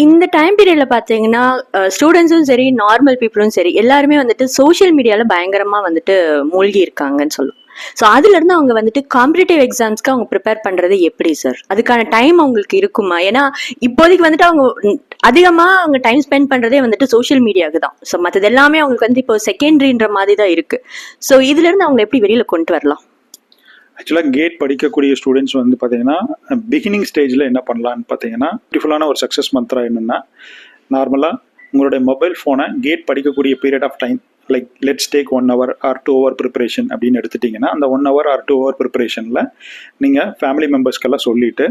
இந்த டைம் பீரியட்ல பாத்தீங்கன்னா ஸ்டூடெண்ட்ஸும் சரி நார்மல் பீப்புளும் சரி எல்லாருமே வந்துட்டு சோஷியல் மீடியால பயங்கரமா வந்துட்டு மூழ்கி இருக்காங்கன்னு சொல்லுவோம். ஸோ அதுல இருந்து அவங்க வந்துட்டு காம்படிட்டிவ் எக்ஸாம்ஸ்க்கு அவங்க ப்ரிப்பேர் பண்றது எப்படி சார்? அதுக்கான டைம் அவங்களுக்கு இருக்குமா? ஏன்னா இப்போதைக்கு வந்துட்டு அவங்க அதிகமா அவங்க டைம் ஸ்பெண்ட் பண்றதே வந்துட்டு சோஷியல் மீடியாவுக்கு தான். ஸோ மற்றது எல்லாமே அவங்களுக்கு வந்து இப்போ செகண்டரின்ற மாதிரி தான் இருக்கு. ஸோ இதுல இருந்து அவங்க எப்படி வெளியில கொண்டு வரலாம்? ஆக்சுவலாக கேட் படிக்கக்கூடிய ஸ்டூடெண்ட்ஸ் வந்து பார்த்தீங்கன்னா பிகினிங் ஸ்டேஜில் என்ன பண்ணலான்னு பார்த்தீங்கன்னா பியூட்டிஃபுல்லான ஒரு சக்ஸஸ் மந்த்ரா என்னென்னா, நார்மலாக உங்களுடைய மொபைல் ஃபோனை கேட் படிக்கக்கூடிய period of time like let's take 1 hour or 2 hour preparation அப்படின்னு எடுத்துட்டிங்கன்னா, அந்த 1 hour ஆர் 2 hour ப்ரிப்பரேஷனில் நீங்கள் ஃபேமிலி மெம்பர்ஸ்க்கெல்லாம் சொல்லிவிட்டு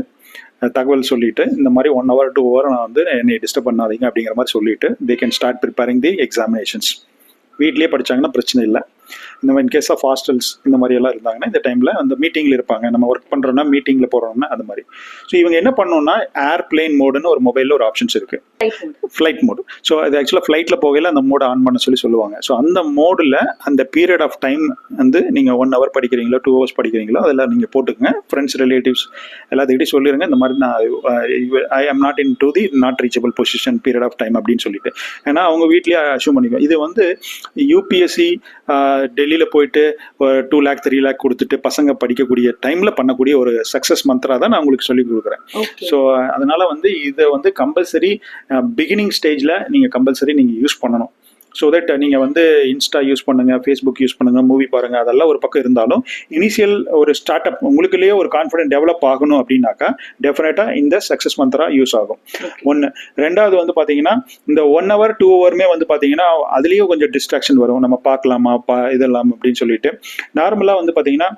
தகவல் சொல்லிட்டு இந்த மாதிரி 1 hour 2 hour நான் வந்து என்னை டிஸ்டர்ப் பண்ணாதீங்க அப்படிங்கிற மாதிரி சொல்லிட்டு they can start preparing the examinations. வீட்லேயே படித்தாங்கன்னா பிரச்சனை இல்லை. இந்த மாதிரி இன்கேஸ் ஆஃப் ஹாஸ்டல்ஸ் இந்த மாதிரி எல்லாம் இருந்தாங்கன்னா இந்த டைமில் அந்த மீட்டிங்கில் இருப்பாங்க, நம்ம ஒர்க் பண்ணுறோன்னா மீட்டிங்கில் போகிறோம்னா அது மாதிரி. ஸோ இவங்க என்ன பண்ணணும்னா ஏர்பிளேன் மோடுன்னு ஒரு மொபைலில் ஒரு ஆப்ஷன்ஸ் இருக்குது, ஃப்ளைட் மோடு. ஸோ அது ஆக்சுவலாக ஃப்ளைட்டில் போகையில் அந்த மோடை ஆன் பண்ண சொல்லுவாங்க. ஸோ அந்த மோடில் அந்த பீரியட் ஆஃப் டைம் வந்து நீங்கள் 1 hour படிக்கிறீங்களோ 2 hours படிக்கிறீங்களோ அதெல்லாம் நீங்கள் போட்டுக்கங்க. ஃப்ரெண்ட்ஸ் ரிலேட்டிவ்ஸ் எல்லாத்துக்கிட்டையும் சொல்லிடுங்க, இந்த மாதிரி நான் I am not into the not reachable position period of time அப்படின்னு சொல்லிட்டு. ஏன்னா அவங்க வீட்லேயே அஷ்யூம் பண்ணிக்குவோம். இது வந்து யூபிஎஸ்சி டெல்லியில் போயிட்டு 2 lakh 3 lakh கொடுத்துட்டு பசங்க படிக்கக்கூடிய டைமில் பண்ணக்கூடிய ஒரு சக்ஸஸ் மந்த்ரா தான் நான் உங்களுக்கு சொல்லிக் கொடுக்குறேன். ஸோ அதனால் வந்து இதை வந்து கம்பல்சரி பிகினிங் ஸ்டேஜில் நீங்கள் கம்பல்சரி நீங்கள் யூஸ் பண்ணணும். ஸோ தட் நீங்கள் வந்து இன்ஸ்டா யூஸ் பண்ணுங்கள், ஃபேஸ்புக் யூஸ் பண்ணுங்கள், மூவி பாருங்கள், அதெல்லாம் ஒரு பக்கம் இருந்தாலும் இனிஷியல் ஒரு ஸ்டார்ட் அப் உங்களுக்குள்ளேயே ஒரு கான்ஃபிடென்ட் டெவலப் ஆகணும் அப்படின்னாக்கா டெஃபினட்டாக இந்த சக்ஸஸ் மந்த்ரா யூஸ் ஆகும். ஒன்று. ரெண்டாவது வந்து பார்த்தீங்கன்னா இந்த 1 hour 2 hourமே வந்து பார்த்தீங்கன்னா அதுலேயும் கொஞ்சம் டிஸ்ட்ராக்ஷன் வரும். நம்ம பார்க்கலாமா இதெல்லாம் அப்படின்னு சொல்லிட்டு நார்மலாக வந்து பார்த்தீங்கன்னா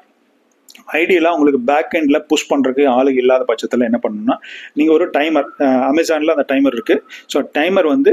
ஐடியெல்லாம் உங்களுக்கு பேக் எண்டில் புஷ் பண்ணுறதுக்கு ஆளுங்க இல்லாத பட்சத்தில் என்ன பண்ணணும்னா நீங்கள் ஒரு டைமர், அமேசானில் அந்த டைமர் இருக்குது. ஸோ டைமர் வந்து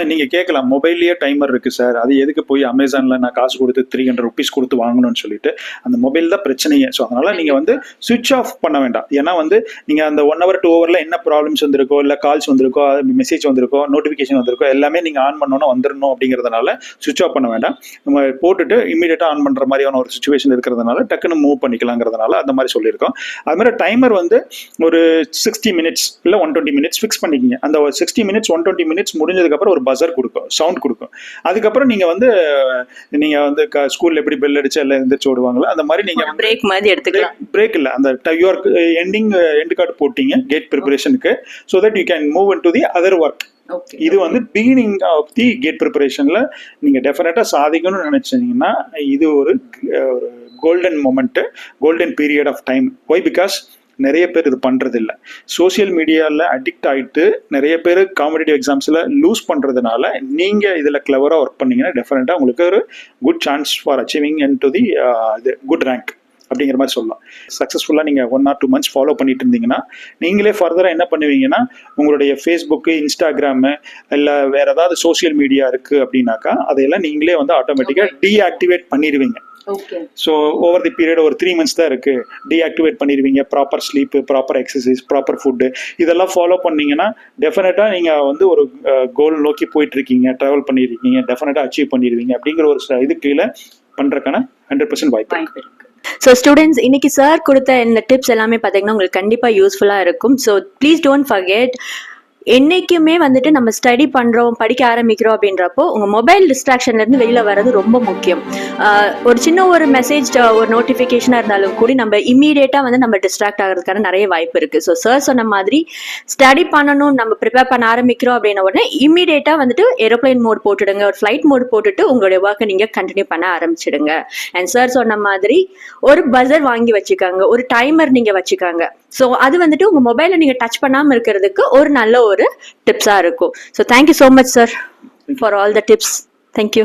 நீங்கள் கேட்கலாம், மொபைல்லையே டைமர் இருக்குது சார், அது எதுக்கு போய் அமேசானில் நான் காசு கொடுத்து 300 rupees கொடுத்து வாங்கணும்னு சொல்லிட்டு. அந்த மொபைல் தான் பிரச்சனையே. ஸோ அதனால் நீங்கள் வந்து சுவிட்ச் ஆஃப் பண்ண வேண்டாம். ஏன்னா வந்து நீங்கள் அந்த 1 hour 2 hourல என்ன ப்ராப்ளம்ஸ் வந்திருக்கோ, இல்லை கால்ஸ் வந்திருக்கோ, மெசேஜ் வந்திருக்கோ, நோட்டிஃபிகேஷன் வந்திருக்கோ, எல்லாமே நீங்கள் ஆன் பண்ணணும் வந்துடணும் அப்படிங்கிறதுனால சுவிட்ச் ஆஃப் பண்ண வேண்டாம். நம்ம போட்டுட்டு இமீடியட்டாக ஆன் பண்ணுற மாதிரியான ஒரு சுச்சுவேஷன் இருக்கிறதுனால டக்குன்னு மூவ் பண்ணிக்கலாங்கிறதுனால அந்த மாதிரி சொல்லியிருக்கோம். அது மாதிரி டைமர் வந்து ஒரு 60 minutes இல்லை 120 minutes ஃபிக்ஸ் பண்ணிக்கிங்க. அந்த 60 minutes 120 minutes முடிஞ்சதுக்கப்புறம் ஒரு பஸர் கொடுக்கும், சவுண்ட் கொடுக்கும். அதுக்கப்புறம் நீங்க வந்து ஸ்கூல்ல எப்படி பெல் அடிச்சு எல்லாம் எந்திரிச்சு ஓடுவாங்களோ அந்த மாதிரி நீங்க பிரேக் மாதிரி எடுத்துக்கலாம். பிரேக் இல்ல, அந்த யூஆர் எண்ட் கார்டு போட்டீங்க கேட் ப்ரிப்பரேஷனுக்கு, so that you can move into the other work. இது வந்து பிகினிங் ஆஃப் தி கேட் ப்ரிப்பரேஷன்ல நீங்க டெஃபினட்டா சாதிக்கணும்னு நினைச்சீங்கன்னா இது ஒரு golden moment, golden period of time. Why? Because நிறைய பேர் இது பண்ணுறது இல்லை. சோசியல் மீடியாவில் அடிக்ட் ஆகிட்டு நிறைய பேர் காம்படிட்டிவ் எக்ஸாம்ஸில் லூஸ் பண்ணுறதுனால நீங்கள் இதில் கிளவராக ஒர்க் பண்ணிங்கன்னா டெஃபினட்டாக உங்களுக்கு ஒரு good chance for achieving in to the good rank அப்படிங்கிற மாதிரி சொல்லலாம். சக்ஸஸ்ஃபுல்லாக நீங்கள் 1 or 2 months ஃபாலோ பண்ணிட்டு இருந்தீங்கன்னா நீங்களே ஃபர்தராக என்ன பண்ணுவீங்கன்னா உங்களுடைய ஃபேஸ்புக்கு, இன்ஸ்டாகிராமு இல்லை வேறு ஏதாவது சோசியல் மீடியா இருக்குது அப்படின்னாக்கா அதையெல்லாம் நீங்களே வந்து ஆட்டோமேட்டிக்காக டீஆக்டிவேட் பண்ணிடுவீங்க. ஸோ ஓவர் தி பீரியட் ஒரு 3 months தான் இருக்கு, டீஆக்டிவேட் பண்ணிடுவீங்க. Proper sleep, proper exercise, proper food இதெல்லாம் ஃபாலோ பண்ணீங்கன்னா டெஃபினட்டாக நீங்கள் வந்து ஒரு கோல் நோக்கி போயிட்டு இருக்கீங்க, ட்ராவல் பண்ணியிருக்கீங்க, டெஃபினட்டாக அச்சீவ் பண்ணிடுவீங்க அப்படிங்கிற ஒரு இது கீழே பண்ணுறதுக்கான 100% வாய்ப்பு இருக்கு. ஸோ ஸ்டூடெண்ட்ஸ், இன்னைக்கு சார் கொடுத்த இந்த டிப்ஸ் எல்லாமே பார்த்தீங்கன்னா உங்களுக்கு கண்டிப்பாக யூஸ்ஃபுல்லாக இருக்கும். ஸோ ப்ளீஸ் டோன்ட் ஃபர்கெட், என்னைக்குமே வந்துட்டு நம்ம ஸ்டடி பண்றோம், படிக்க ஆரம்பிக்கிறோம் அப்படின்றப்போ உங்க மொபைல் டிஸ்ட்ராக்ஷன்ல இருந்து வெளியில வர்றது ரொம்ப முக்கியம். ஒரு சின்ன ஒரு மெசேஜ், ஒரு நோட்டிபிகேஷனா இருந்தாலும் கூட நம்ம இம்மீடியட்டா வந்து நம்ம டிஸ்ட்ராக்ட் ஆகிறதுக்கான நிறைய வாய்ப்பு இருக்கு. ஸோ சார் சொன்ன மாதிரி ஸ்டடி பண்ணணும், நம்ம ப்ரிப்பேர் பண்ண ஆரம்பிக்கிறோம் அப்படின்ன உடனே இம்மீடியட்டா வந்துட்டு ஏரோப்ளைன் மோட் போட்டுடுங்க, ஒரு ஃபிளைட் மோட் போட்டுட்டு உங்களுடைய ஒர்க்கை நீங்க கண்டினியூ பண்ண ஆரம்பிச்சிடுங்க. அண்ட் சார் சொன்ன மாதிரி ஒரு பஸர் வாங்கி வச்சுக்காங்க, ஒரு டைமர் நீங்க வச்சுக்காங்க. ஸோ அது வந்துட்டு உங்க மொபைலை நீங்க டச் பண்ணாம இருக்கிறதுக்கு ஒரு நல்ல ஒரு டிப்ஸா இருக்கும். So thank you so much sir for all the tips. Thank you.